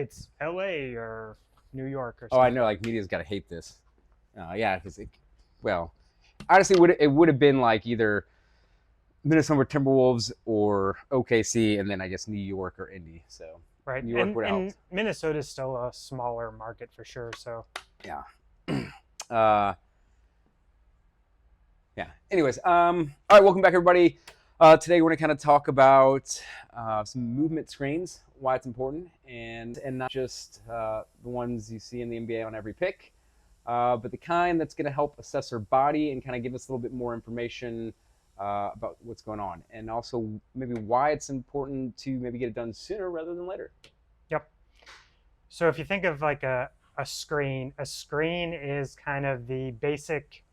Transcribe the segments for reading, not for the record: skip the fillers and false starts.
it's LA or New York or Oh, I something. know. Like media's got to hate this. Yeah, because well, honestly, it would have been like either Minnesota Timberwolves or OKC, and then I guess New York or Indy. So Right. New York And would have and helped. Minnesota is still a smaller market for sure. So Yeah. uh, yeah. Anyways, all right. Welcome back, everybody. Today we're gonna kind of talk about some movement screens, why it's important, and not just the ones you see in the NBA on every pick, but the kind that's gonna help assess our body and kind of give us a little bit more information about what's going on, and also maybe why it's important to maybe get it done sooner rather than later. yep. So if you think of like a screen is kind of the basic,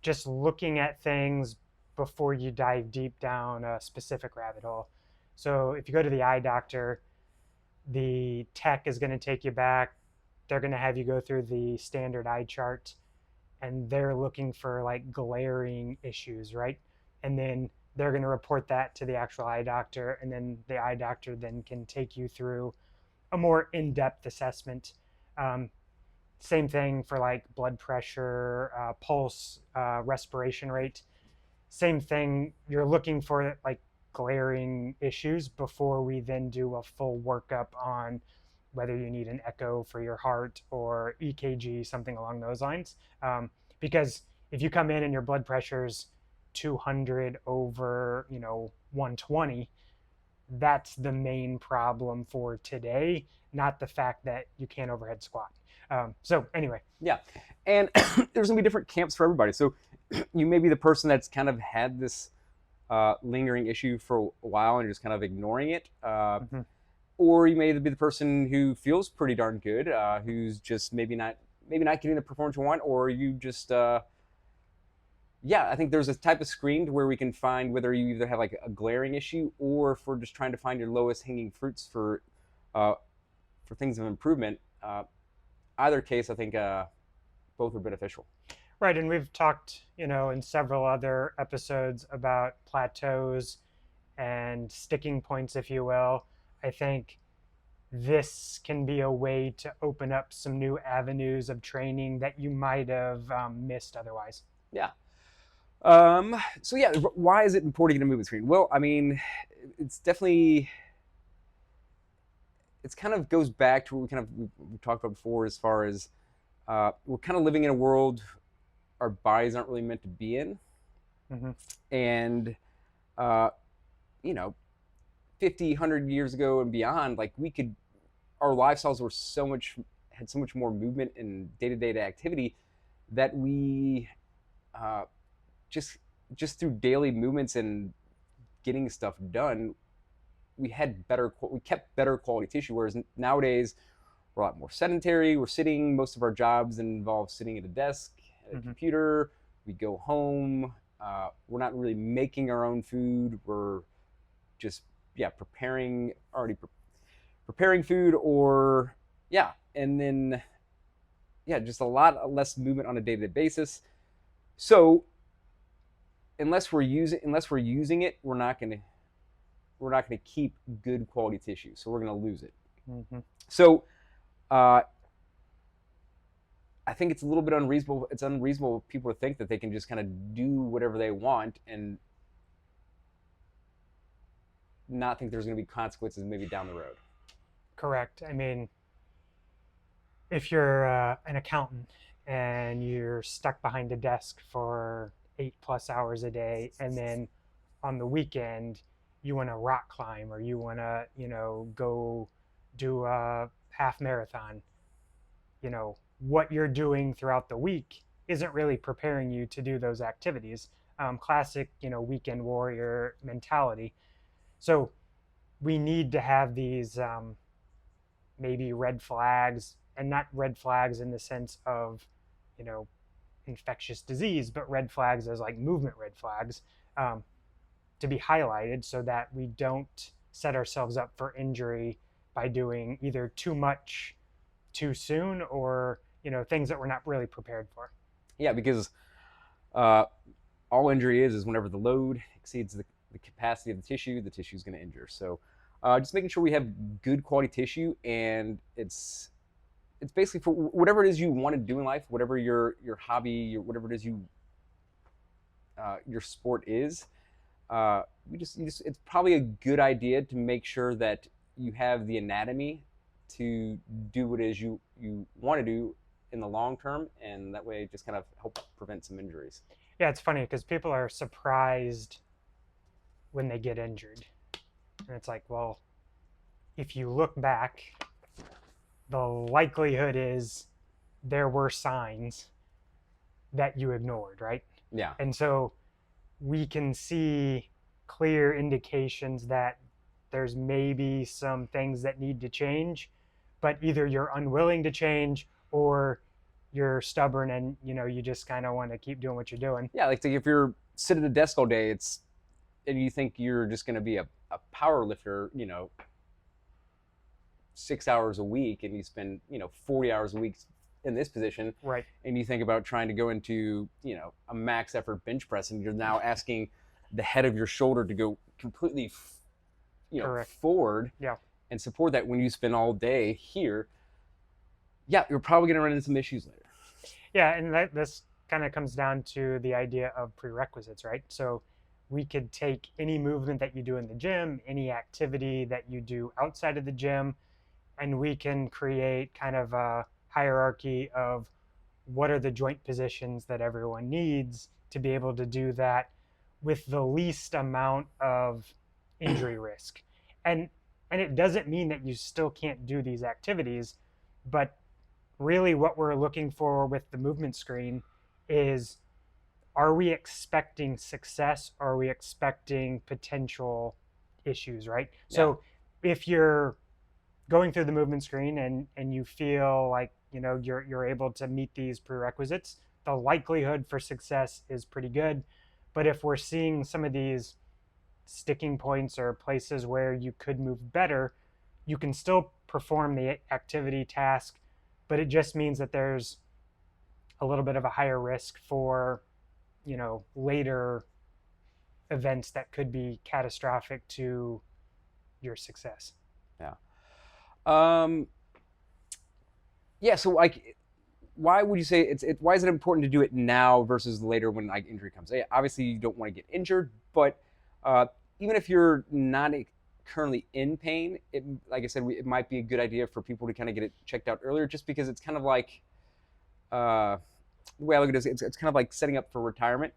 just looking at things before you dive deep down a specific rabbit hole. So if you go to the eye doctor, the tech is going to take you back. They're going to have you go through the standard eye chart, and they're looking for like glaring issues, right? And then they're going to report that to the actual eye doctor, and then the eye doctor then can take you through a more in-depth assessment. Um, Same thing for like blood pressure, pulse, respiration rate. Same thing. You're looking for like glaring issues before we then do a full workup on whether you need an echo for your heart or EKG, something along those lines. Because if you come in and your blood pressure's 200 over, 120, that's the main problem for today, not the fact that you can't overhead squat. So anyway, Yeah, and there's gonna be different camps for everybody. So you may be the person that's kind of had this lingering issue for a while and you're just kind of ignoring it. mhm, Or you may be the person who feels pretty darn good, who's just maybe not getting the performance you want, or you just yeah. I think there's a type of screen to where we can find whether you either have like a glaring issue or if we're just trying to find your lowest hanging fruits uh, for things of improvement. Either case, I think both are beneficial. right. And we've talked, in several other episodes about plateaus and sticking points, if you will. I think this can be a way to open up some new avenues of training that you might have missed otherwise. Yeah. So yeah, why is it important to get a movement screen? Well, I mean, it's definitely it's kind of goes back to what we talked about before, as far as we're kind of living in a world our bodies aren't really meant to be in, Hmm. and uh, you know, 50, 100 years ago and beyond, like our lifestyles were had so much more movement and day-to-day activity that we uh, just just through daily movements and getting stuff done, we kept better quality tissue. Whereas nowadays we're a lot more sedentary. We're sitting. Most of our jobs involve sitting at a desk, at a Hmm. computer. We go home. We're not really making our own food. We're just yeah preparing food, or yeah, and then yeah, just a lot less movement on a day-to-day basis. So unless we're using it, we're not gonna keep good quality tissue. So we're gonna lose it. Hmm. So uh, I think it's a little bit unreasonable. It's unreasonable for people to think that they can just kind of do whatever they want and not think there's going to be consequences maybe down the road. Correct. I mean, if you're an accountant and you're stuck behind a desk for 8+ hours a day, and then on the weekend you want to rock climb or you want to, go do a half marathon, what you're doing throughout the week isn't really preparing you to do those activities. Classic, weekend warrior mentality. So we need to have these maybe red flags, and not red flags in the sense of, you know, infectious disease, but red flags as like movement red flags, um, to be highlighted so that we don't set ourselves up for injury by doing either too much too soon or, things that we're not really prepared for. Yeah, because uh, all injury is whenever the load exceeds the capacity of the tissue is going to injure. So Just making sure we have good quality tissue, and it's basically for whatever it is you want to do in life, whatever your hobby, whatever it is your sport is. It's probably a good idea to make sure that you have the anatomy to do what it is you want to do in the long term, and that way just kind of help prevent some injuries. Yeah, it's funny because people are surprised when they get injured. And it's like, well, if you look back, the likelihood is there were signs that you ignored, right? Yeah, And so we can see clear indications that there's maybe some things that need to change, but either you're unwilling to change or you're stubborn and you just kind of want to keep doing what you're doing. yeah. Like if you're sitting at a desk all day, and you think you're just going to be a power lifter, 6 hours a week, and you spend 40 hours a week in this position, Right. and you think about trying to go into a max effort bench press, and you're now asking the head of your shoulder to go completely Correct. forward Yeah. and support that when you spend all day here. Yeah, you're probably going to run into some issues later. Yeah, and this kind of comes down to the idea of prerequisites, right? So we could take any movement that you do in the gym, any activity that you do outside of the gym, and we can create kind of a hierarchy of what are the joint positions that everyone needs to be able to do that with the least amount of injury risk. And and it doesn't mean that you still can't do these activities, but really what we're looking for with the movement screen is, are we expecting success or are we expecting potential issues, right? Yeah. So if you're going through the movement screen and you feel like you're able to meet these prerequisites, the likelihood for success is pretty good. But if we're seeing some of these sticking points or places where you could move better, you can still perform the activity task, but it just means that there's a little bit of a higher risk for later events that could be catastrophic to your success. Yeah. Um, yeah. So, like, why would you say why is it important to do it now versus later when like injury comes? Yeah, obviously, you don't want to get injured, but uh, even if you're not currently in pain, like I said, it might be a good idea for people to kind of get it checked out earlier, just because it's kind of like uh, the way I look at it is it's kind of like setting up for retirement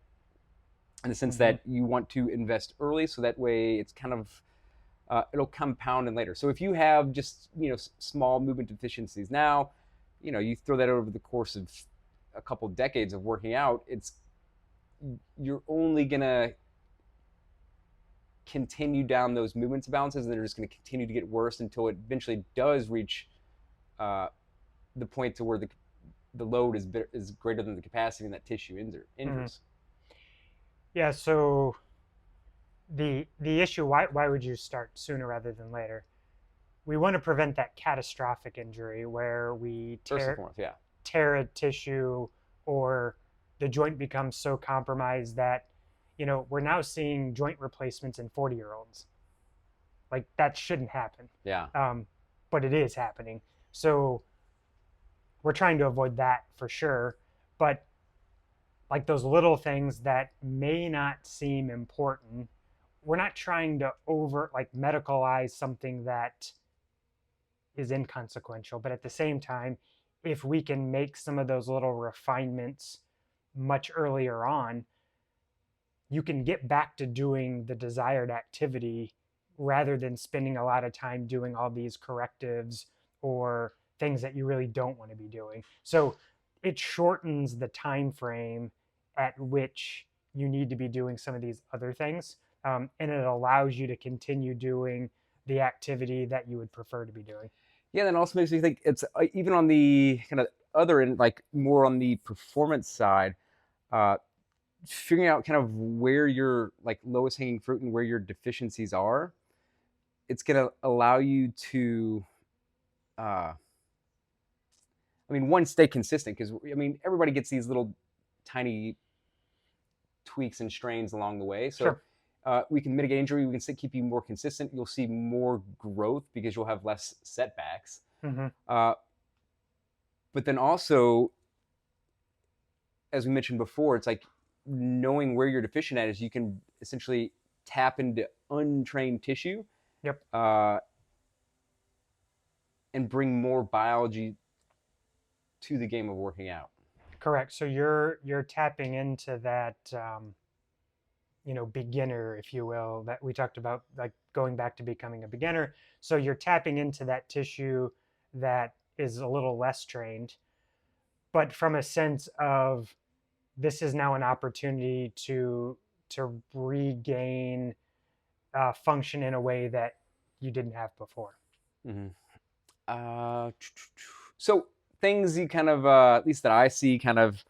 in the sense that you want to invest early, so that way it's kind of it'll compound in later. So if you have just small movement deficiencies now, you throw that over the course of a couple decades of working out, you're only gonna continue down those movement imbalances, and they're just going to continue to get worse until it eventually does reach the point to where the load is greater than the capacity, and that tissue injures. Mm-hmm. Yeah. So the issue, why would you start sooner rather than later? We want to prevent that catastrophic injury where we tear a tissue or the joint becomes so compromised that we're now seeing joint replacements in 40-year-olds. Like, that shouldn't happen. Yeah. But it is happening. So we're trying to avoid that for sure. But like those little things that may not seem important, we're not trying to medicalize something that is inconsequential. But at the same time, if we can make some of those little refinements much earlier on, you can get back to doing the desired activity rather than spending a lot of time doing all these correctives or things that you really don't want to be doing. So it shortens the time frame at which you need to be doing some of these other things, and it allows you to continue doing the activity that you would prefer to be doing. Yeah, that also makes me think it's even on the kind of other end, like more on the performance side, uh, figuring out kind of where your like lowest hanging fruit and where your deficiencies are. It's going to allow you to, one, stay consistent, because everybody gets these little tiny tweaks and strains along the way. So Sure. we can mitigate injury. We can keep you more consistent. You'll see more growth because you'll have less setbacks. Hmm. Uh, but then also, as we mentioned before, it's like knowing where you're deficient at is you can essentially tap into untrained tissue Yep. uh, and bring more biology to the game of working out. Correct. So you're tapping into that beginner, if you will, that we talked about, like going back to becoming a beginner. So you're tapping into that tissue that is a little less trained, but from a sense of this is now an opportunity to regain function in a way that you didn't have before. Mm-hmm. Uh, so things you kind of, at least that I see, kind of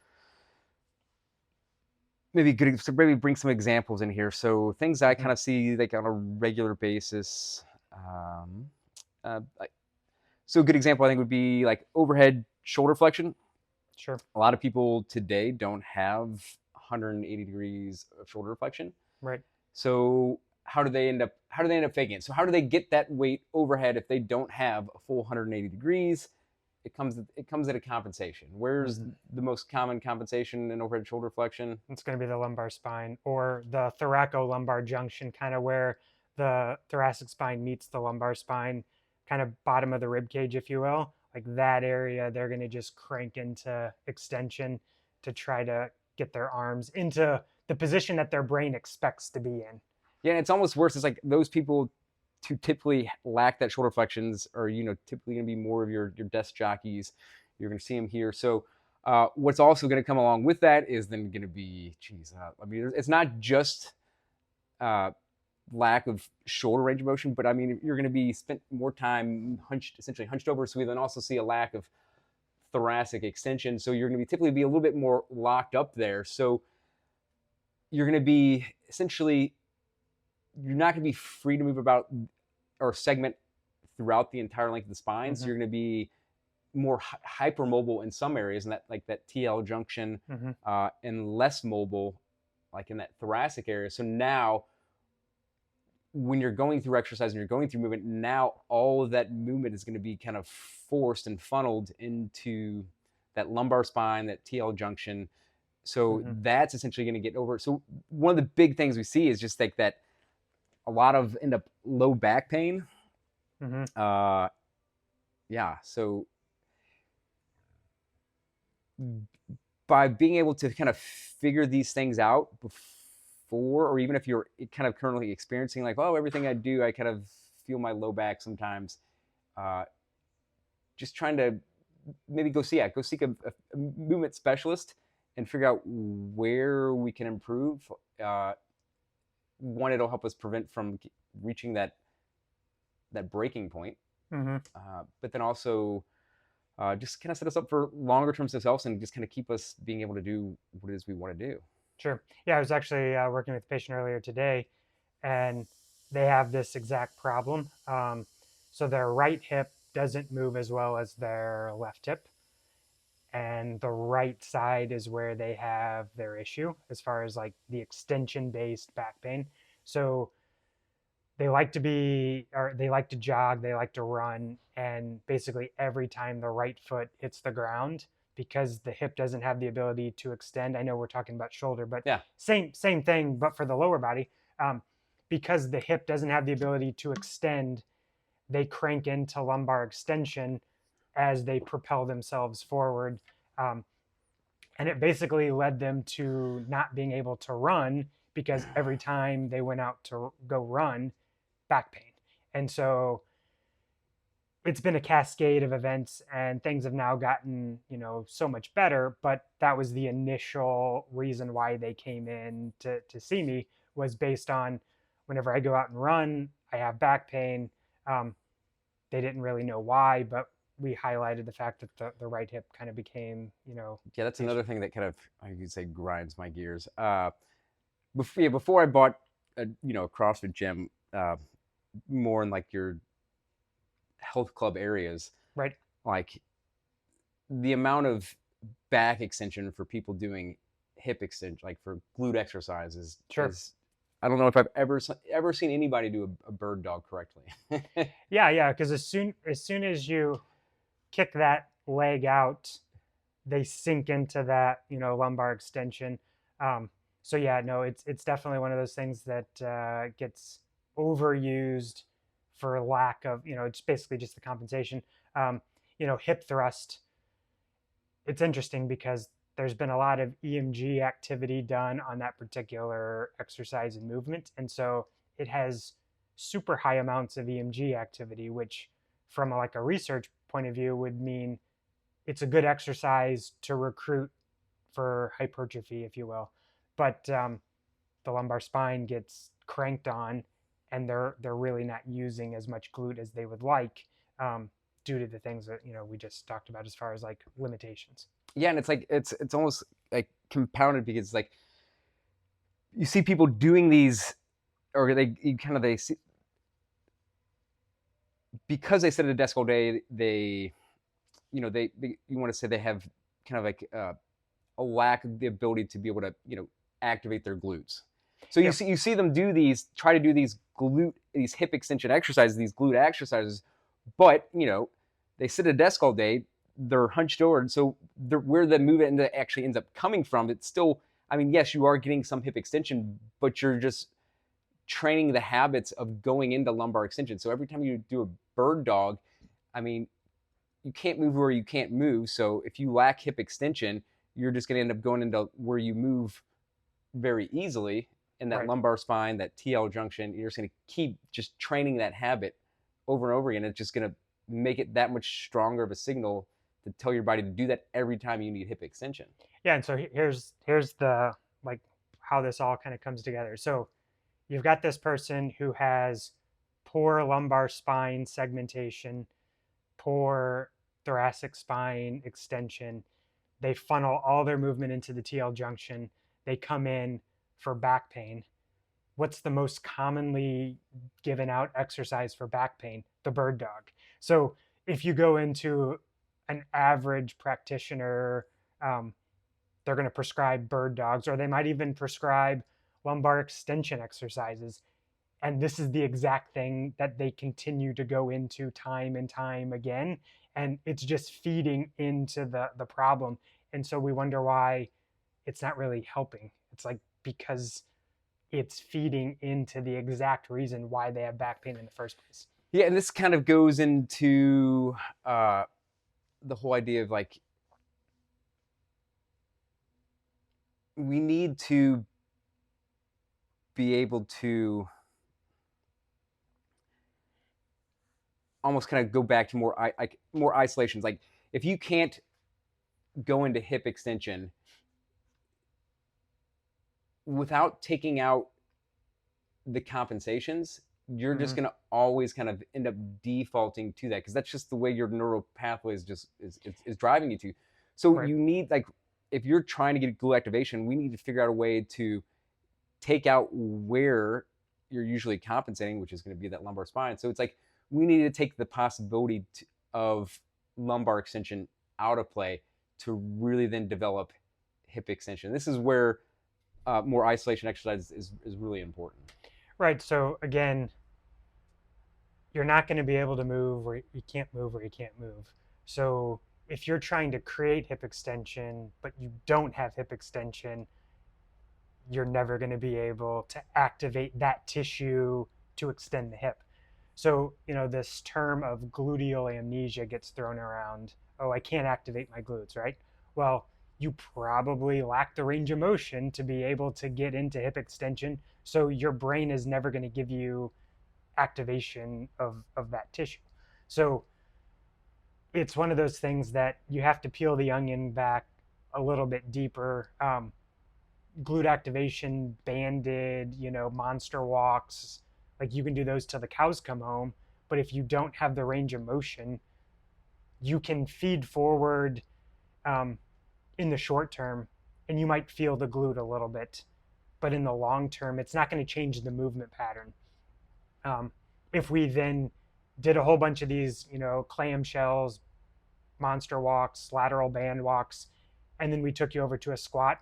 maybe good. So maybe bring some examples in here. So things I Hmm. kind of see like on a regular basis. Um, like, so a good example I think would be like overhead shoulder flexion. Sure. A lot of people today don't have 180 degrees of shoulder flexion. Right. So how do they end up faking it? So how do they get that weight overhead if they don't have a full 180 degrees? It comes at a compensation. Where's Hmm. the most common compensation in overhead shoulder flexion? It's going to be the lumbar spine or the thoracolumbar junction, kind of where the thoracic spine meets the lumbar spine, kind of bottom of the rib cage, if you will. Like that area, they're going to just crank into extension to try to get their arms into the position that their brain expects to be in. Yeah, and it's almost worse. It's like those people who typically lack that shoulder flexions are typically going to be more of your desk jockeys. You're going to see them here. So what's also going to come along with that is then going to be, geez, I mean, it's not just uh, lack of shoulder range of motion, but I mean, you're going to be spent more time essentially hunched over. So we then also see a lack of thoracic extension. So you're going to be typically be a little bit more locked up there. So you're going to be essentially, you're not going to be free to move about or segment throughout the entire length of the spine. So Hmm. you're going to be more hypermobile in some areas, and that like that TL junction, Hmm. and less mobile, like in that thoracic area. So now, when you're going through exercise and you're going through movement, now all of that movement is going to be kind of forced and funneled into that lumbar spine, that TL junction. So Hmm. that's essentially going to get over. So one of the big things we see is just like that a lot of end up low back pain. Hmm. Uh, yeah. So by being able to kind of figure these things out before, or even if you're kind of currently experiencing like, oh, everything I do, I kind of feel my low back sometimes. Uh, just trying to maybe go seek a movement specialist and figure out where we can improve. Uh, One, it'll help us prevent from reaching that breaking point, Hmm. but then also just kind of set us up for longer term success and just kind of keep us being able to do what it is we want to do. Sure. Yeah, I was actually working with a patient earlier today, and they have this exact problem. So their right hip doesn't move as well as their left hip, and the right side is where they have their issue as far as like the extension based back pain. So they like to be, or they like to jog, they like to run, and basically every time the right foot hits the ground, because the hip doesn't have the ability to extend. I know we're talking about shoulder, but Yeah. same thing, but for the lower body. Because the hip doesn't have the ability to extend, they crank into lumbar extension as they propel themselves forward. Um, and it basically led them to not being able to run because every time they went out to go run, back pain. And so it's been a cascade of events and things have now gotten, so much better. But that was the initial reason why they came in to see me, was based on whenever I go out and run, I have back pain. Um, they didn't really know why, but we highlighted the fact that the right hip kind of became, Yeah, that's the another issue. thing that kind of, I could say, grinds my gears. Before I bought a CrossFit gym, more in like your health club areas, Right. like the amount of back extension for people doing hip extension, like for glute exercises, Sure. is I don't know if I've ever seen anybody do a bird dog correctly. Yeah, because as soon as you kick that leg out, they sink into that lumbar extension. Um, so yeah, no, it's definitely one of those things that gets overused for lack of it's basically just the compensation. Um, hip thrust. It's interesting because there's been a lot of EMG activity done on that particular exercise and movement, and so it has super high amounts of EMG activity, which from like a research point of view would mean it's a good exercise to recruit for hypertrophy, if you will. But the lumbar spine gets cranked on, and they're really not using as much glute as they would like, due to the things that we just talked about as far as like limitations. Yeah, and it's like it's almost like compounded because like you see people doing these, or they see, because they sit at a desk all day. They you want to say they have kind of like a lack of the ability to be able to activate their glutes. So Yep. you see them try to do these hip extension exercises, these glute exercises, but they sit at a desk all day, they're hunched over, and so where the movement actually ends up coming from, it's still, I mean, yes, you are getting some hip extension, but you're just training the habits of going into lumbar extension. So every time you do a bird dog, I mean, you can't move where you can't move. So if you lack hip extension, you're just going to end up going into where you move very easily in that Right. lumbar spine, that TL junction. You're just going to keep just training that habit over and over again. It's just going to make it that much stronger of a signal to tell your body to do that every time you need hip extension. Yeah, and so here's the like how this all kind of comes together. So you've got this person who has poor lumbar spine segmentation, poor thoracic spine extension. They funnel all their movement into the TL junction. They come in for back pain. What's the most commonly given out exercise for back pain? The bird dog. So if you go into an average practitioner, um, they're going to prescribe bird dogs, or they might even prescribe lumbar extension exercises. And this is the exact thing that they continue to go into time and time again. And it's just feeding into the problem. And so we wonder why it's not really helping. It's like because it's feeding into the exact reason why they have back pain in the first place. Yeah, and this kind of goes into the whole idea of like we need to be able to almost kind of go back to more isolations. Like if you can't go into hip extension without taking out the compensations, you're just Mm-hmm. going to always kind of end up defaulting to that because that's just the way your neural pathways is driving you to. So Right. you need, like, if you're trying to get glue activation, we need to figure out a way to take out where you're usually compensating, which is going to be that lumbar spine. So it's like we need to take the possibility of lumbar extension out of play to really then develop hip extension. This is where more isolation exercise is really important. Right. So again, you're not going to be able to move where you can't move where you can't move. So if you're trying to create hip extension, but you don't have hip extension, you're never going to be able to activate that tissue to extend the hip. So, this term of gluteal amnesia gets thrown around. Oh, I can't activate my glutes, right? Well, you probably lack the range of motion to be able to get into hip extension. So your brain is never going to give you activation of that tissue. So it's one of those things that you have to peel the onion back a little bit deeper. Glute activation, banded, monster walks, like you can do those till the cows come home. But if you don't have the range of motion, you can feed forward um, in the short term, and you might feel the glute a little bit. But in the long term, it's not going to change the movement pattern. Um, if we then did a whole bunch of these, clamshells, monster walks, lateral band walks, and then we took you over to a squat,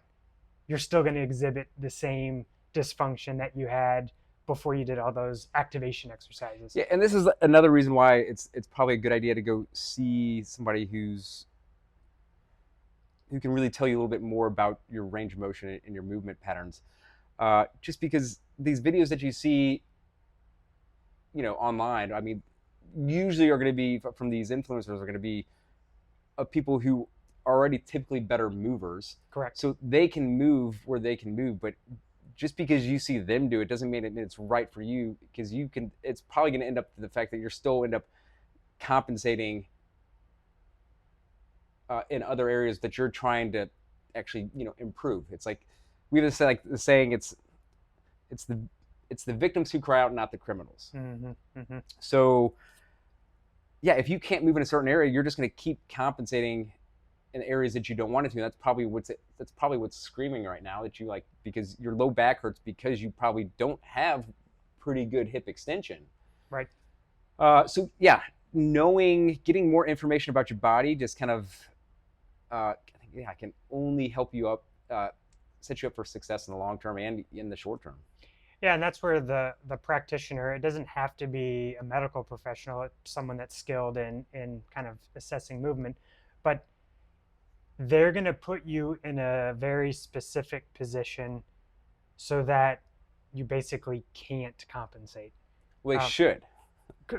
you're still going to exhibit the same dysfunction that you had before you did all those activation exercises. Yeah, and this is another reason why it's probably a good idea to go see somebody who can really tell you a little bit more about your range of motion and your movement patterns. Just because these videos that you see, online, I mean, usually are going to be from these influencers are going to be people who are already typically better movers. Correct. So they can move where they can move, but just because you see them do it doesn't mean it's right for you, because it's probably going to end up to the fact that you're still end up compensating in other areas that you're trying to actually improve. It's like we have this like the saying, it's the victims who cry out, not the criminals. Mm-hmm, mm-hmm. So yeah, if you can't move in a certain area, you're just going to keep compensating in areas that you don't want it to. That's probably what's screaming right now, that you like, because your low back hurts because you probably don't have pretty good hip extension. Right. So yeah, getting more information about your body just kind of can only help you up, set you up for success in the long term and in the short term. Yeah, and that's where the practitioner, it doesn't have to be a medical professional, it's someone that's skilled in kind of assessing movement, but they're going to put you in a very specific position so that you basically can't compensate. Well, they should.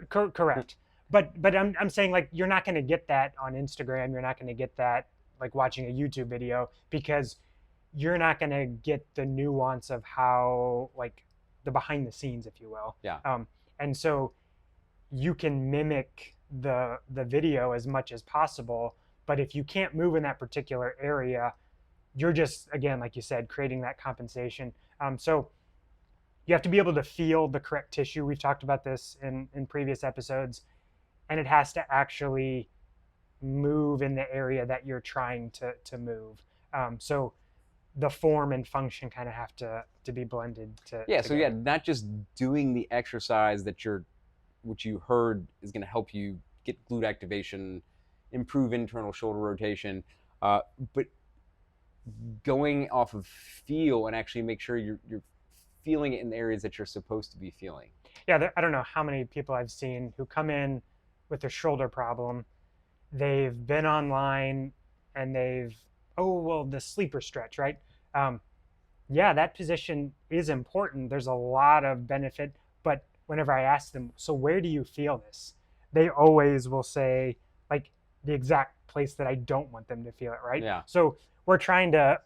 Correct. But I'm saying, like, you're not going to get that on Instagram. You're not going to get that like watching a YouTube video, because you're not going to get the nuance of how, like, the behind the scenes, if you will. Yeah. And so you can mimic the video as much as possible, but if you can't move in that particular area, you're just, again, like you said, creating that compensation. So you have to be able to feel the correct tissue. We've talked about this in previous episodes, and it has to actually move in the area that you're trying to move. So the form and function kind of have to be blended together. So yeah, together. not just doing the exercise which you heard is going to help you get glute activation, improve internal shoulder rotation, but going off of feel and actually make sure you're feeling it in the areas that you're supposed to be feeling. Yeah, I don't know how many people I've seen who come in with a shoulder problem. They've been online and the sleeper stretch, right? Yeah, that position is important. There's a lot of benefit, but whenever I ask them, so where do you feel this? They always will say, like, the exact place that I don't want them to feel it, right? Yeah. So we're trying to,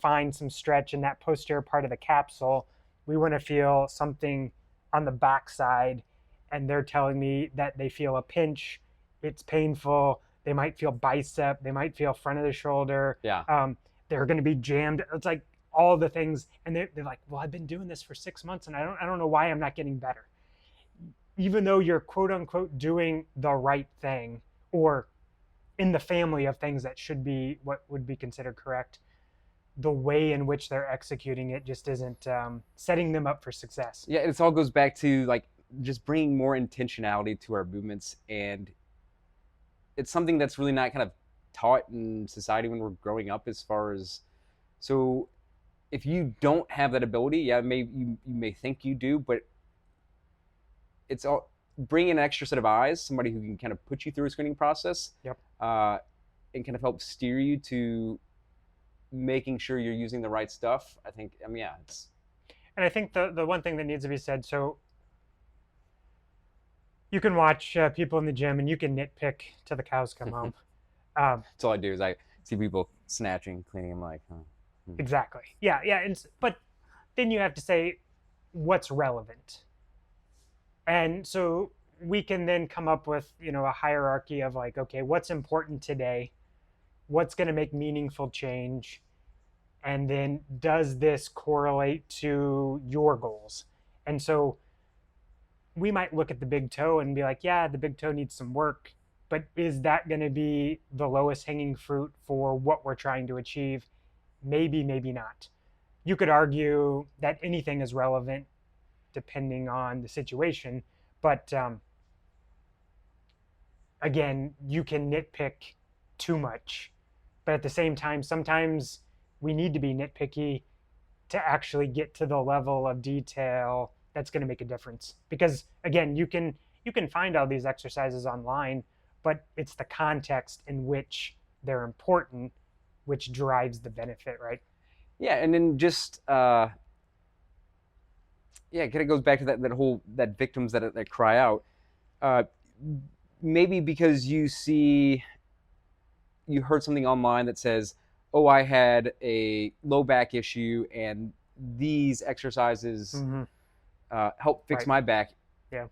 find some stretch in that posterior part of the capsule. We want to feel something on the backside, and they're telling me that they feel a pinch. It's painful. They might feel bicep. They might feel front of the shoulder. Yeah. They're going to be jammed. It's like all the things, and they're like, well, I've been doing this for 6 months, and I don't know why I'm not getting better. Even though you're quote unquote doing the right thing, or in the family of things that should be what would be considered correct, the way in which they're executing it just isn't setting them up for success. Yeah, it all goes back to like just bringing more intentionality to our movements, and it's something that's really not kind of taught in society when we're growing up, as far as, so if you don't have that ability, yeah, you may think you do, but it's all bring an extra set of eyes, somebody who can kind of put you through a screening process. Yep. And kind of help steer you to making sure you're using the right stuff. I think, yeah, it's. And I think the one thing that needs to be said, so you can watch people in the gym and you can nitpick till the cows come home. That's all I do is I see people snatching, cleaning. I'm like, Exactly. Yeah. But then you have to say what's relevant. And so we can then come up with, a hierarchy of like, okay, what's important today? What's going to make meaningful change? And then does this correlate to your goals? And so we might look at the big toe and be like, yeah, the big toe needs some work, but is that going to be the lowest hanging fruit for what we're trying to achieve? Maybe, maybe not. You could argue that anything is relevant depending on the situation, but again, you can nitpick too much. But at the same time, sometimes we need to be nitpicky to actually get to the level of detail that's going to make a difference. Because again, you can find all these exercises online, but it's the context in which they're important which drives the benefit, right? Yeah, and then just yeah, it kind of goes back to that whole that victims that cry out. Uh, Maybe because you heard something online that says, "Oh, I had a low back issue, and these exercises Mm-hmm. help fix Right. my back." Yeah.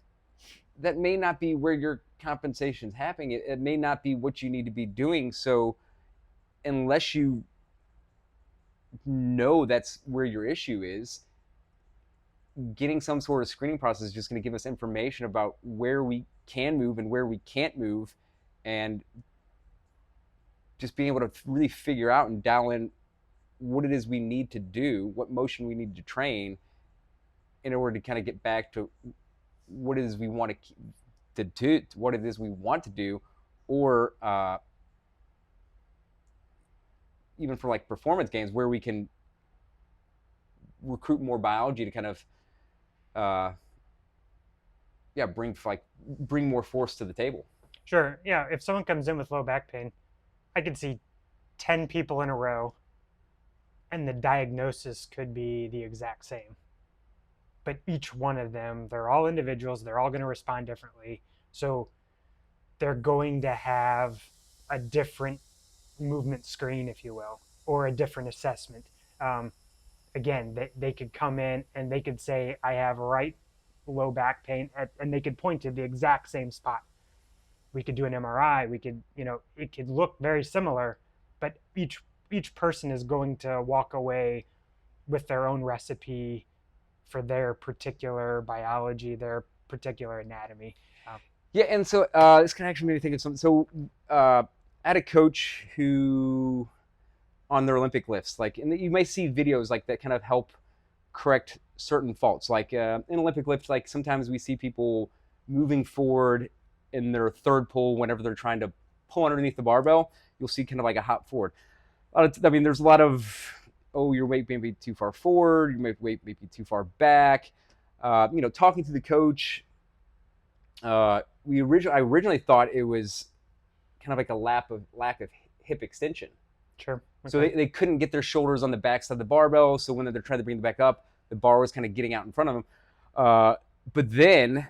That may not be where your compensation's happening. It may not be what you need to be doing. So unless you know that's where your issue is, getting some sort of screening process is just going to give us information about where we can move and where we can't move, and just being able to really figure out and dial in what it is we need to do, what motion we need to train in order to kind of get back to what it is we want to do, what it is we want to do, or even for like performance games where we can recruit more biology to kind of uh, yeah bring more force to the table. Sure. Yeah. If someone comes in with low back pain, I could see 10 people in a row and the diagnosis could be the exact same. But each one of them, they're all individuals, they're all going to respond differently. So they're going to have a different movement screen, if you will, or a different assessment. Um, Again, they could come in and they could say, I have right low back pain, and they could point to the exact same spot. We could do an MRI. We could, it could look very similar, but each person is going to walk away with their own recipe for their particular biology, their particular anatomy. Um, Yeah, and so this can actually make me think of something. So I had a coach who on their Olympic lifts, like, and you may see videos like that kind of help correct certain faults. Like in Olympic lifts, like sometimes we see people moving forward in their third pull whenever they're trying to pull underneath the barbell. You'll see kind of like a hop forward. I mean, there's a lot of your weight may be too far forward, your weight may be too far back. Talking to the coach, I originally thought it was kind of like a lack of hip extension. sure. So Okay. they couldn't get their shoulders on the backside of the barbell. So when they're trying to bring it back up, the bar was kind of getting out in front of them. But then,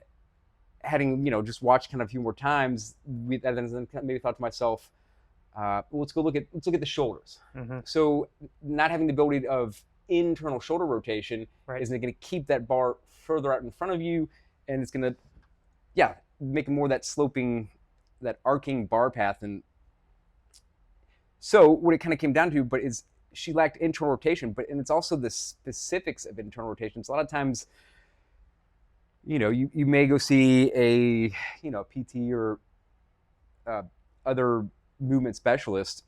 having just watched kind of a few more times, I then maybe thought to myself, well, let's look at the shoulders. Mm-hmm. So not having the ability of internal shoulder rotation Right. is going to keep that bar further out in front of you, and it's going to make more that sloping, that arcing bar path. And so what it kind of came down to, but is she lacked internal rotation, and it's also the specifics of internal rotation. So a lot of times, you may go see a PT or other movement specialist,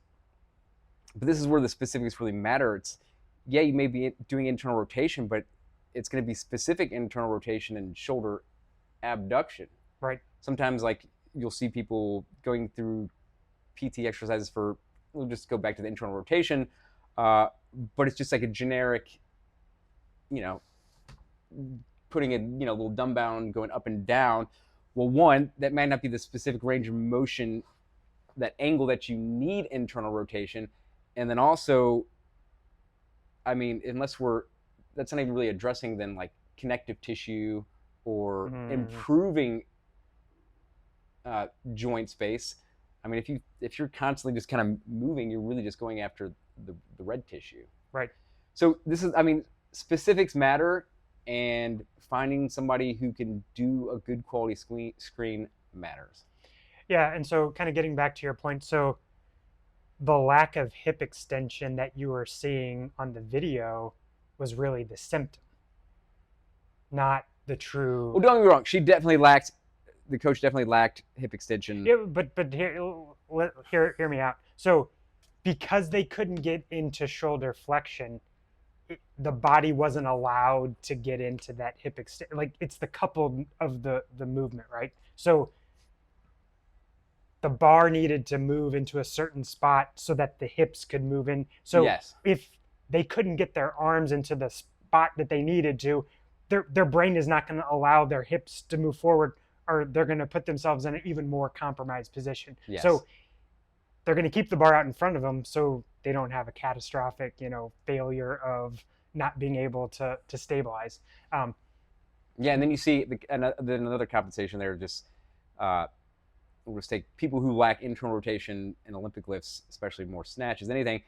but this is where the specifics really matter. It's you may be doing internal rotation, but it's going to be specific internal rotation and shoulder abduction. Right. Sometimes, like, you'll see people going through PT exercises for, we'll just go back to the internal rotation, but it's just like a generic, you know, putting a little dumbbell going up and down. Well, one, that might not be the specific range of motion, that angle that you need internal rotation, and then also, I mean, that's not even really addressing then like connective tissue or Mm-hmm. improving joint space. I mean, if you're constantly just kind of moving, you're really just going after the red tissue. Right. So I mean, specifics matter, and finding somebody who can do a good quality screen matters. Yeah. And so, kind of getting back to your point, so the lack of hip extension that you were seeing on the video was really the symptom, not the true. Well, don't get me wrong. The coach definitely lacked hip extension. Yeah, but hear me out. So, because they couldn't get into shoulder flexion, the body wasn't allowed to get into that hip extension. Like it's the couple of the movement, right? So the bar needed to move into a certain spot so that the hips could move in. So Yes. if they couldn't get their arms into the spot that they needed to, their brain is not going to allow their hips to move forward, or they're going to put themselves in an even more compromised position. Yes. So they're going to keep the bar out in front of them so they don't have a catastrophic, failure of not being able to stabilize. Um, Yeah, and then you see then another compensation there. Just we'll just take people who lack internal rotation in Olympic lifts, especially more snatches, anything.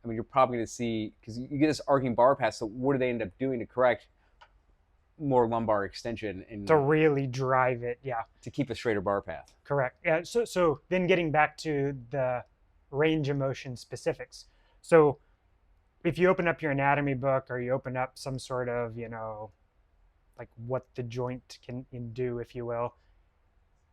I mean, you're probably going to see, because you get this arcing bar pass. So what do they end up doing to correct more lumbar extension to and really drive it, yeah, to keep a straighter bar path? correct. Yeah. So then getting back to the range of motion specifics. So if you open up your anatomy book or you open up some sort of, like what the joint can do, if you will,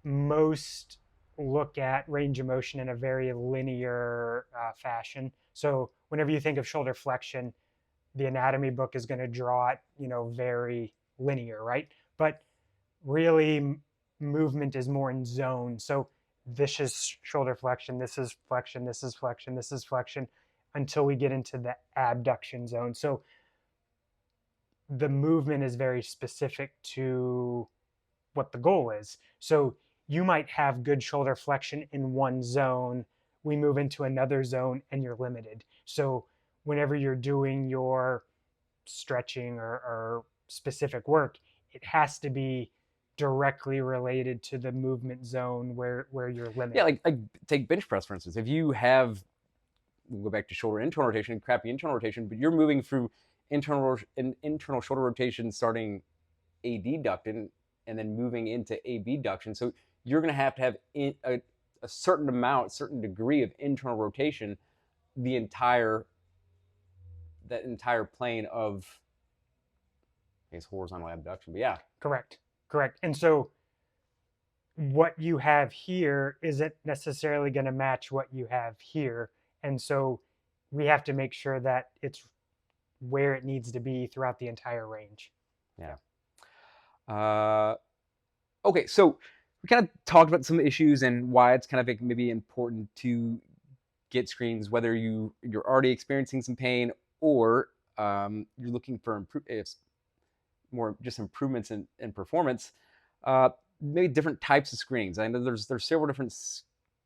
most look at range of motion in a very linear fashion. So whenever you think of shoulder flexion, the anatomy book is going to draw it, very linear, right? But really, movement is more in zone. So this is shoulder flexion, this is flexion, this is flexion, this is flexion, until we get into the abduction zone. So the movement is very specific to what the goal is. So you might have good shoulder flexion in one zone. We move into another zone and you're limited. So whenever you're doing your stretching or specific work, it has to be directly related to the movement zone where you're limited. Yeah, like take bench press for instance. If you have, we'll go back to shoulder internal rotation, crappy internal rotation, but you're moving through internal shoulder rotation starting adduction and then moving into abduction. So you're going to have a certain amount, certain degree of internal rotation the entire that entire plane of, I guess, horizontal abduction. But yeah, Correct. Correct. And so what you have here isn't necessarily going to match what you have here. And so we have to make sure that it's where it needs to be throughout the entire range. yeah. Okay, so we kind of talked about some issues and why it's kind of like maybe important to get screens, whether you're already experiencing some pain or you're looking for more just improvements in performance. Maybe different types of screenings. I know there's several different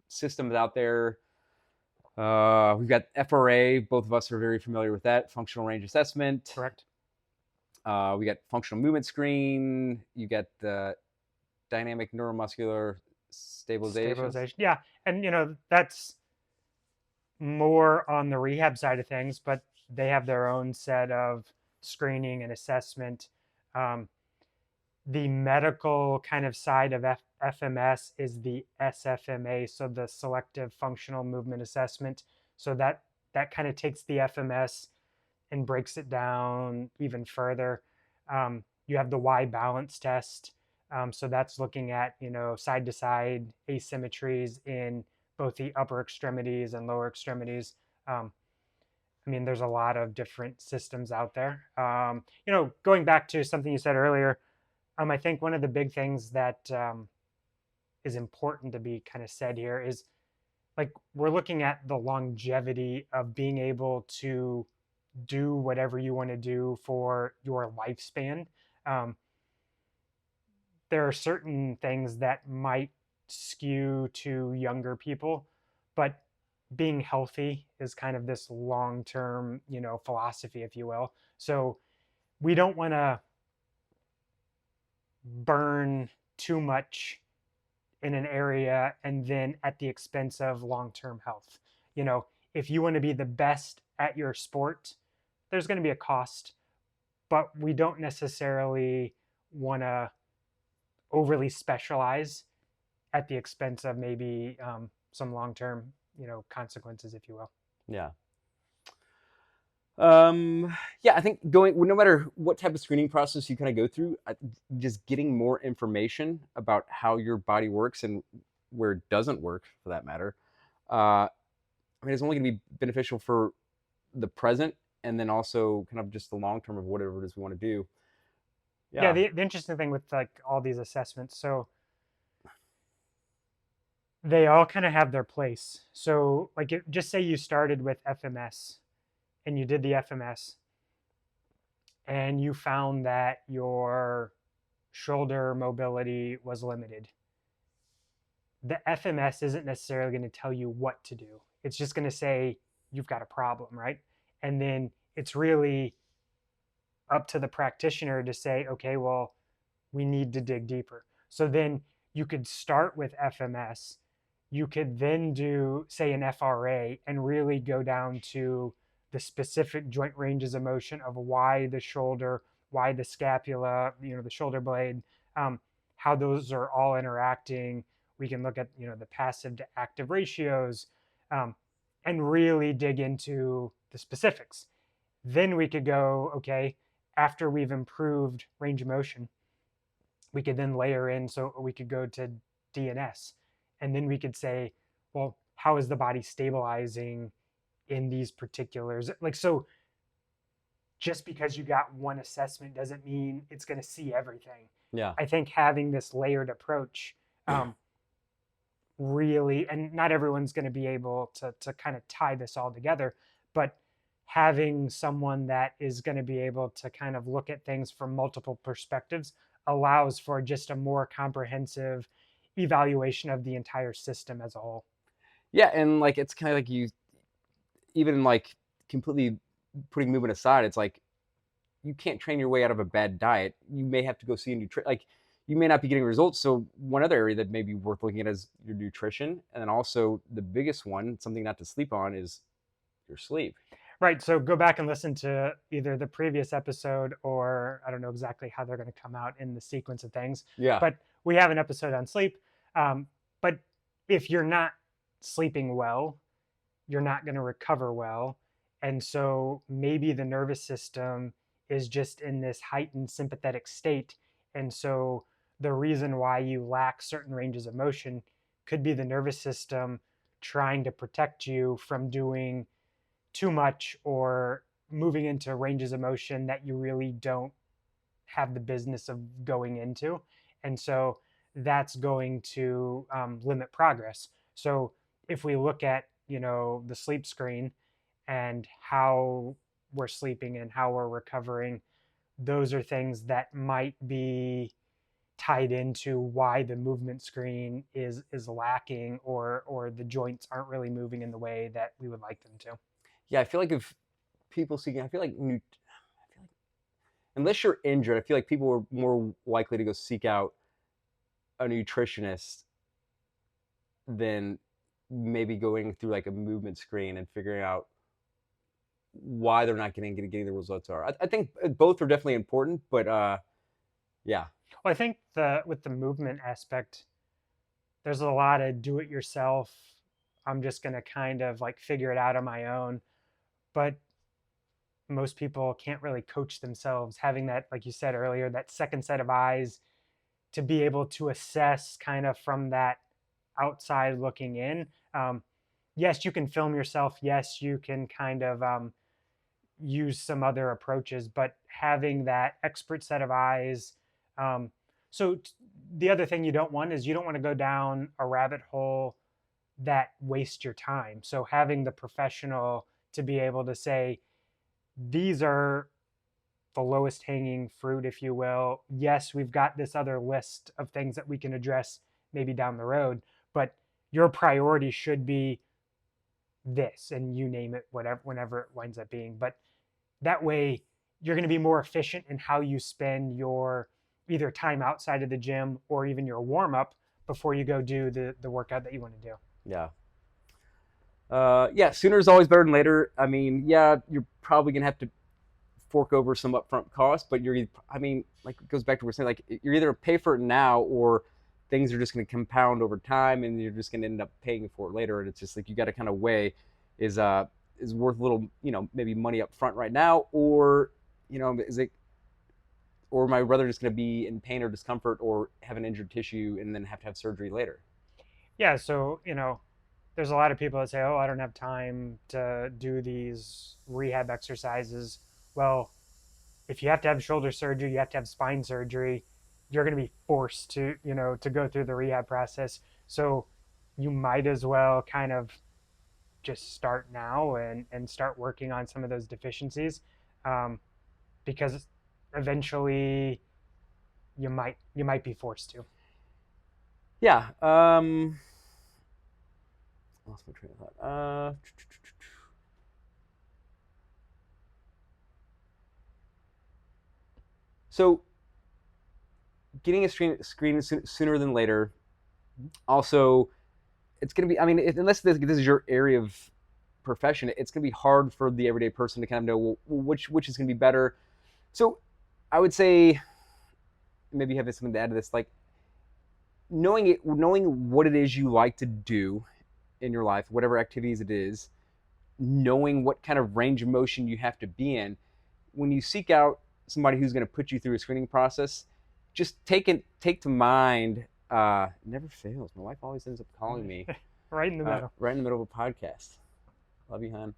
systems out there. We've got FRA. Both of us are very familiar with that, functional range assessment. Correct. We got functional movement screen. You got the dynamic neuromuscular stabilization. Yeah. And that's more on the rehab side of things, but they have their own set of screening and assessment. The medical kind of side of FMS is the SFMA, so the selective functional movement assessment. So that kind of takes the FMS and breaks it down even further. You have the Y balance test. So that's looking at, side to side asymmetries in both the upper extremities and lower extremities. I mean, there's a lot of different systems out there. Going back to something you said earlier, I think one of the big things that is important to be kind of said here is, like, we're looking at the longevity of being able to do whatever you want to do for your lifespan. Um, there are certain things that might skew to younger people, but being healthy is kind of this long-term, philosophy, if you will. So we don't want to burn too much in an area and then at the expense of long-term health. If you want to be the best at your sport, there's going to be a cost, but we don't necessarily want to overly specialize at the expense of maybe some long-term, consequences, if you will. Yeah. Yeah, I think no matter what type of screening process you kind of go through, just getting more information about how your body works and where it doesn't work, for that matter. I mean, it's only going to be beneficial for the present, and then also kind of just the long term of whatever it is we want to do. Yeah, Yeah. the interesting thing with like all these assessments, so they all kind of have their place. So like just say you started with FMS, and you did the FMS and you found that your shoulder mobility was limited, the FMS isn't necessarily going to tell you what to do. It's just going to say you've got a problem, right? And then it's really up to the practitioner to say, okay, well, we need to dig deeper. So then you could start with FMS. You could then do, say, an FRA and really go down to the specific joint ranges of motion of why the shoulder, why the scapula, the shoulder blade, um, how those are all interacting. We can look at, the passive to active ratios, um, and really dig into the specifics. Then we could go, okay, after we've improved range of motion, we could then layer in, so we could go to DNS, and then we could say, well, how is the body stabilizing in these particulars? Like, so just because you got one assessment doesn't mean it's going to see everything. Yeah. I think having this layered approach, really, and not everyone's going to be able to kind of tie this all together, but having someone that is going to be able to kind of look at things from multiple perspectives allows for just a more comprehensive evaluation of the entire system as a whole. Yeah, and like it's kind of like you even like completely putting movement aside, it's like you can't train your way out of a bad diet. You may have to go see a like you may not be getting results. So one other area that may be worth looking at is your nutrition, and then also the biggest one, something not to sleep on, is your sleep. Right. So go back and listen to either the previous episode, or I don't know exactly how they're going to come out in the sequence of things, Yeah. but we have an episode on sleep. But if you're not sleeping well, you're not going to recover well. And so maybe the nervous system is just in this heightened sympathetic state. And so the reason why you lack certain ranges of motion could be the nervous system trying to protect you from doing too much or moving into ranges of motion that you really don't have the business of going into. And so that's going to limit progress. So if we look at, the sleep screen and how we're sleeping and how we're recovering, those are things that might be tied into why the movement screen is lacking, or the joints aren't really moving in the way that we would like them to. Yeah, I feel like if people seeking, I feel like unless you're injured, I feel like people are more likely to go seek out a nutritionist than maybe going through like a movement screen and figuring out why they're not getting the results are. I think both are definitely important, but yeah, Well, I think with the movement aspect, there's a lot of do it yourself. I'm just going to kind of like figure it out on my own. But most people can't really coach themselves. Having that, like you said earlier, that second set of eyes to be able to assess kind of from that outside looking in. Yes, you can film yourself. Yes, you can kind of use some other approaches, but having that expert set of eyes. Um, so the other thing you don't want is you don't want to go down a rabbit hole that wastes your time. So having the professional to be able to say, these are the lowest hanging fruit, if you will. Yes, we've got this other list of things that we can address maybe down the road, but your priority should be this, and you name it, whatever, whenever it winds up being. But that way, you're going to be more efficient in how you spend your either time outside of the gym or even your warm up before you go do the workout that you want to do. yeah. Yeah, sooner is always better than later. I mean, yeah, you're probably gonna have to fork over some upfront costs, but I mean, like it goes back to what we're saying, like you're either pay for it now or things are just going to compound over time, and you're just going to end up paying for it later. And it's just like you got to kind of weigh is worth a little, maybe money up front right now, or is it, or am I rather just going to be in pain or discomfort or have an injured tissue and then have to have surgery later? Yeah, so there's a lot of people that say, "Oh, I don't have time to do these rehab exercises." Well, if you have to have shoulder surgery, you have to have spine surgery, you're going to be forced to go through the rehab process. So you might as well kind of just start now and start working on some of those deficiencies, um, because eventually you might be forced to. Yeah. Lost my train of thought. So getting a screen sooner than later. Also, it's going to be. I mean, unless this is your area of profession, it's going to be hard for the everyday person to kind of know, well, which is going to be better. So I would say maybe you have something to add to this, like knowing what it is you like to do in your life, whatever activities it is, knowing what kind of range of motion you have to be in. When you seek out somebody who's going to put you through a screening process, just take to mind. Never fails. My wife always ends up calling me Right in the middle. right in the middle of a podcast. Love you, hon.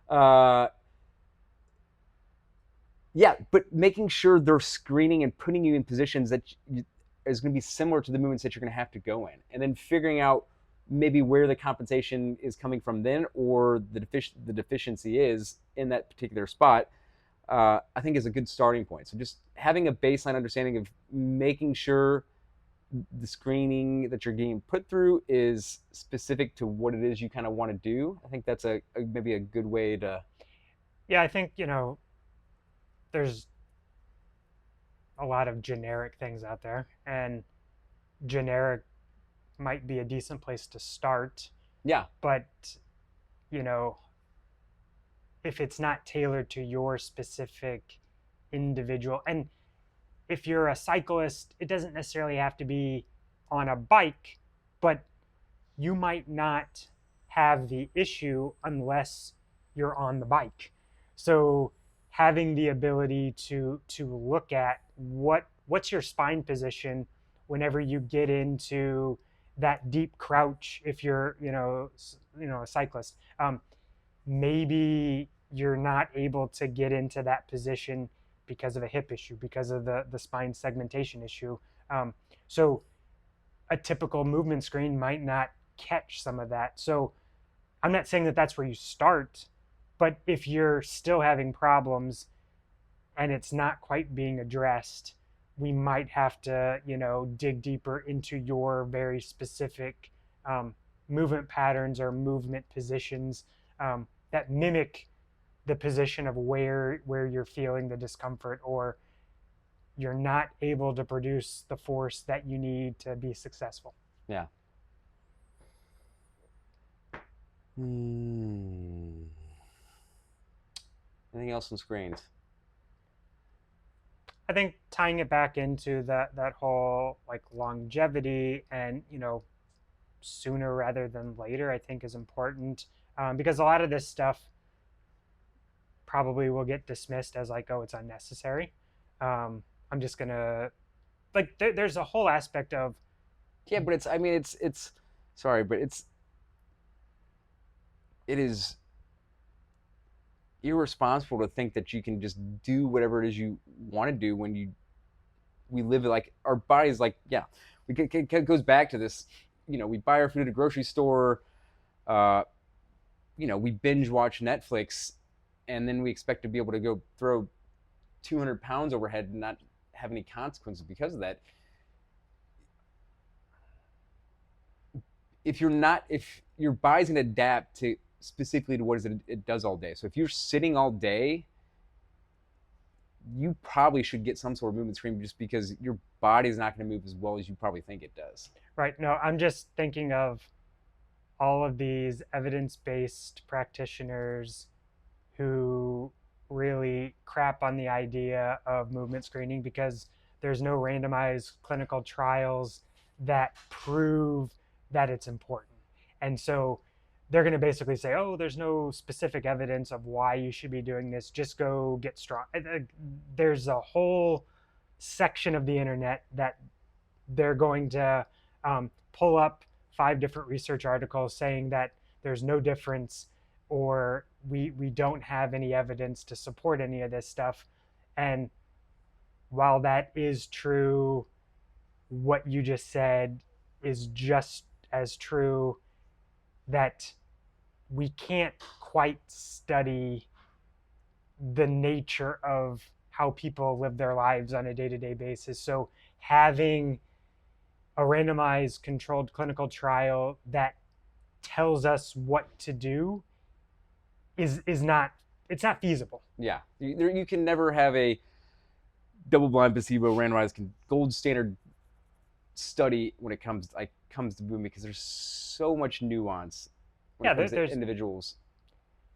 Uh, yeah, but making sure they're screening and putting you in positions that is going to be similar to the movements that you're going to have to go in, and then figuring out maybe where the compensation is coming from then, or the deficiency is in that particular spot. I think is a good starting point. So just having a baseline understanding of making sure the screening that you're getting put through is specific to what it is you kind of want to do. I think that's maybe a good way to. Yeah, I think there's a lot of generic things out there, and generic might be a decent place to start, Yeah. but you know if it's not tailored to your specific individual, and if you're a cyclist, it doesn't necessarily have to be on a bike, but you might not have the issue unless you're on the bike. So having the ability to look at what's your spine position whenever you get into that deep crouch, if you're a cyclist, maybe you're not able to get into that position because of a hip issue, because of the spine segmentation issue. So a typical movement screen might not catch some of that. So I'm not saying that that's where you start, but if you're still having problems and it's not quite being addressed, we might have to, dig deeper into your very specific movement patterns or movement positions that mimic the position of where you're feeling the discomfort, or you're not able to produce the force that you need to be successful. Yeah. Anything else on screens? I think tying it back into that whole like longevity and sooner rather than later, I think is important, because a lot of this stuff probably will get dismissed as like, oh, it's unnecessary. I'm just gonna like there's a whole aspect of Yeah, but it's. I mean, it's. Sorry, but it is irresponsible to think that you can just do whatever it is you want to do when we live like our bodies like yeah it goes back to this, we buy our food at a grocery store, uh, we binge watch Netflix, and then we expect to be able to go throw 200 pounds overhead and not have any consequences because of that. If your body's going to adapt to specifically to what it does all day. So if you're sitting all day, you probably should get some sort of movement screen just because your body's not going to move as well as you probably think it does. right. No, I'm just thinking of all of these evidence-based practitioners who really crap on the idea of movement screening because there's no randomized clinical trials that prove that it's important. And so they're going to basically say, oh, there's no specific evidence of why you should be doing this. Just go get strong. There's a whole section of the internet that they're going to pull up 5 different research articles saying that there's no difference, or we don't have any evidence to support any of this stuff. And while that is true, what you just said is just as true, that we can't quite study the nature of how people live their lives on a day-to-day basis. So having a randomized controlled clinical trial that tells us what to do is not, it's not feasible. Yeah, you can never have a double-blind placebo randomized gold standard study when it comes to boom, because there's so much nuance when Yeah, it comes to there's, individuals.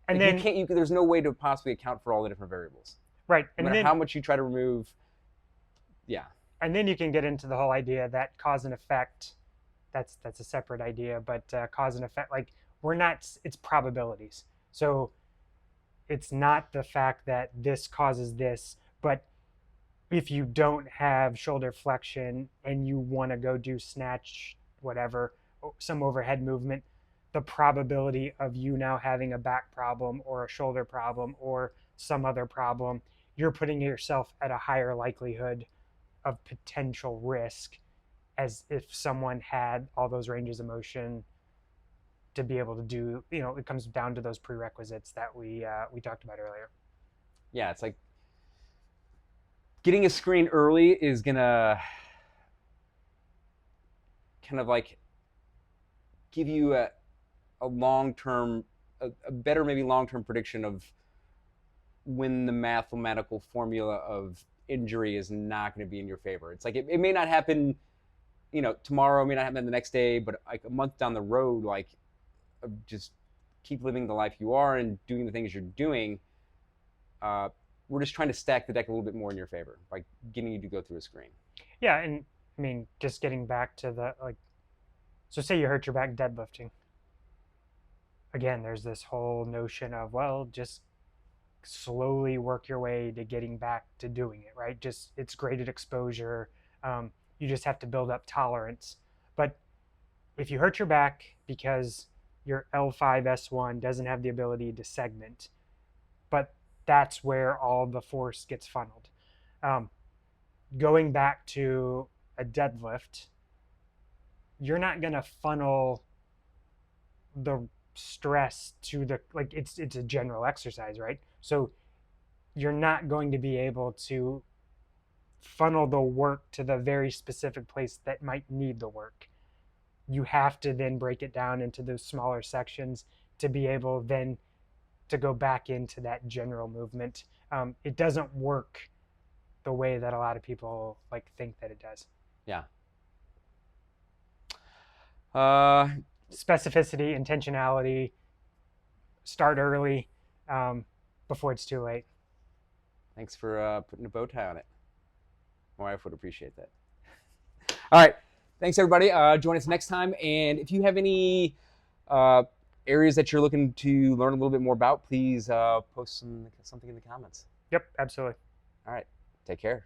and Like, you then can't. There's no way to possibly account for all the different variables, right, no matter how much you try to remove. Yeah, and then you can get into the whole idea that cause and effect. That's a separate idea, but cause and effect, like we're not. It's probabilities. So it's not the fact that this causes this, but if you don't have shoulder flexion and you want to go do snatch, whatever, some overhead movement, the probability of you now having a back problem or a shoulder problem or some other problem, you're putting yourself at a higher likelihood of potential risk as if someone had all those ranges of motion to be able to do. It comes down to those prerequisites that we talked about earlier. yeah. It's like getting a screen early is gonna kind of like give you a long-term, a better maybe long-term prediction of when the mathematical formula of injury is not going to be in your favor. It's like it may not happen, tomorrow, it may not happen the next day, but like a month down the road, like just keep living the life you are and doing the things you're doing. We're just trying to stack the deck a little bit more in your favor by getting you to go through a screen. Yeah, and I mean, just getting back to the like, so say you hurt your back deadlifting. Again, there's this whole notion of, well, just slowly work your way to getting back to doing it, right? Just it's graded exposure. You just have to build up tolerance. But if you hurt your back because your L5S1 doesn't have the ability to segment, but that's where all the force gets funneled. Um, Going back to a deadlift, you're not going to funnel the stress to the, like, it's a general exercise, right? So you're not going to be able to funnel the work to the very specific place that might need the work. You have to then break it down into those smaller sections to be able then to go back into that general movement. It doesn't work the way that a lot of people like think that it does. Yeah. Specificity, intentionality, start early before it's too late. Thanks for putting a bow tie on it. My wife would appreciate that. All right. Thanks, everybody. Join us next time. And if you have any areas that you're looking to learn a little bit more about, please post something in the comments. Yep, absolutely. All right. Take care.